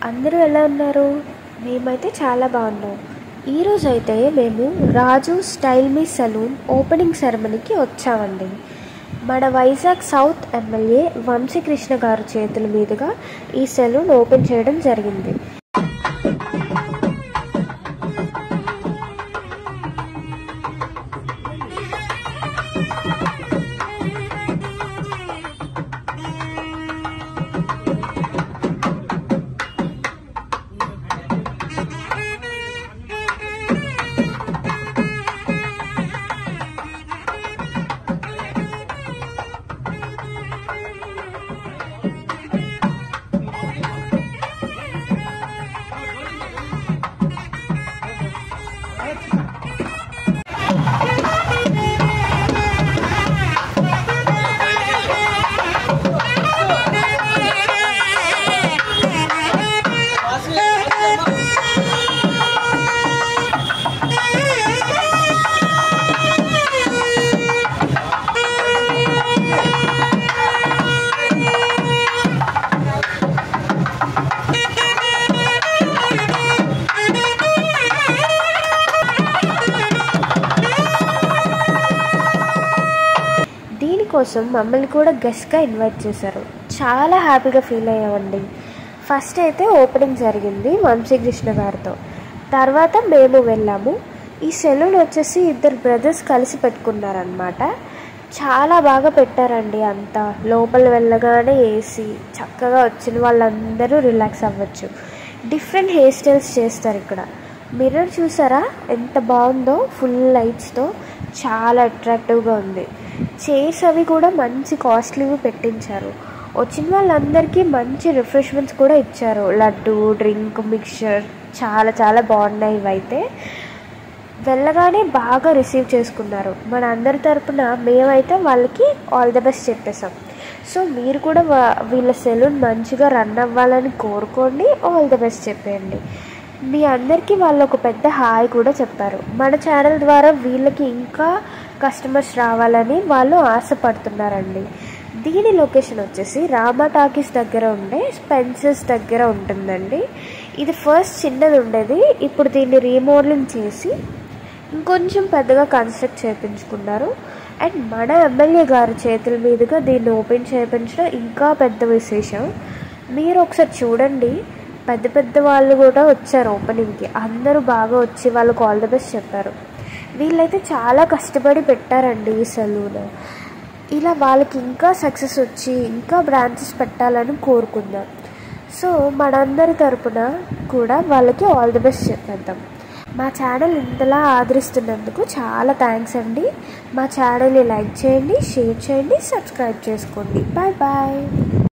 అందరూ ఎలా ఉన్నారు? మేమైతే చాలా బాగున్నాం. ఈరోజు అయితే మేము రాజు స్టైల్ మీ సలూన్ ఓపెనింగ్ సెరమనీకి వచ్చామండి. మన వైజాగ్ సౌత్ ఎమ్మెల్యే వంశీకృష్ణ గారి చేతుల మీదుగా ఈ సెలూన్ ఓపెన్ చేయడం జరిగింది. దీనికోసం మమ్మల్ని కూడా గెస్ట్గా ఇన్వైట్ చేశారు. చాలా హ్యాపీగా ఫీల్ అయ్యామండి. ఫస్ట్ అయితే ఓపెనింగ్ జరిగింది వంశీకృష్ణ గారితో. తర్వాత మేము వెళ్ళాము. ఈ సెలూన్ వచ్చేసి ఇద్దరు బ్రదర్స్ కలిసి పెట్టుకున్నారనమాట. చాలా బాగా పెట్టారండి. అంతా లోపల వెళ్ళగానే ఏసీ, చక్కగా వచ్చిన వాళ్ళందరూ రిలాక్స్ అవ్వచ్చు. డిఫరెంట్ హెయిర్ స్టైల్స్ చేస్తారు ఇక్కడ. మిర్రర్ చూసారా ఎంత బాగుందో, ఫుల్ లైట్స్తో చాలా అట్రాక్టివ్గా ఉంది. చైర్స్ అవి కూడా మంచి కాస్ట్లీవి పెట్టించారు. వచ్చిన వాళ్ళందరికీ మంచి రిఫ్రెష్మెంట్స్ కూడా ఇచ్చారు. లడ్డు, డ్రింక్, మిక్చర్ చాలా చాలా బాగున్నాయి. ఇవైతే వెళ్ళగానే బాగా రిసీవ్ చేసుకున్నారు. మన అందరి తరపున మేమైతే వాళ్ళకి ఆల్ ద బెస్ట్ చెప్పేసాం. సో మీరు కూడా వీళ్ళ సెలూన్ మంచిగా రన్ అవ్వాలని కోరుకోండి, ఆల్ ద బెస్ట్ చెప్పేయండి. మీ అందరికీ వాళ్ళు ఒక పెద్ద హాయ్ కూడా చెప్పారు. మన ఛానల్ ద్వారా వీళ్ళకి ఇంకా కస్టమర్స్ రావాలని వాళ్ళు ఆశపడుతున్నారండి. దీని లొకేషన్ వచ్చేసి రామా టాకీస్ దగ్గర ఉండే స్పెన్సర్స్ దగ్గర ఉంటుందండి. ఇది ఫస్ట్ చిన్నది ఉండేది, ఇప్పుడు దీన్ని రీమోడలింగ్ చేసి ఇంకొంచెం పెద్దగా కన్స్ట్రక్ట్ చేయించుకున్నారు. అండ్ మన ఎమ్మెల్యే గారి చేతుల మీదుగా దీన్ని ఓపెన్ చేయించడం ఇంకా పెద్ద విశేషం. మీరు ఒకసారి చూడండి, పెద్ద పెద్ద వాళ్ళు కూడా వచ్చారు ఓపెనింగ్కి. అందరూ బాగా వచ్చి వాళ్ళకు ఆల్ ద బెస్ట్ చెప్పారు. వీళ్ళైతే చాలా కష్టపడి పెట్టారండి ఈ సెలూన్. ఇలా వాళ్ళకి ఇంకా సక్సెస్ వచ్చి ఇంకా బ్రాంచెస్ పెట్టాలని కోరుకుందాం. సో మనందరి తరపున కూడా వాళ్ళకి ఆల్ ది బెస్ట్ చెప్పేద్దాం. మా ఛానల్ ఇంతలా ఆదరిస్తున్నందుకు చాలా థ్యాంక్స్ అండి. మా ఛానల్ని లైక్ చేయండి, షేర్ చేయండి, సబ్స్క్రైబ్ చేసుకోండి. Bye bye.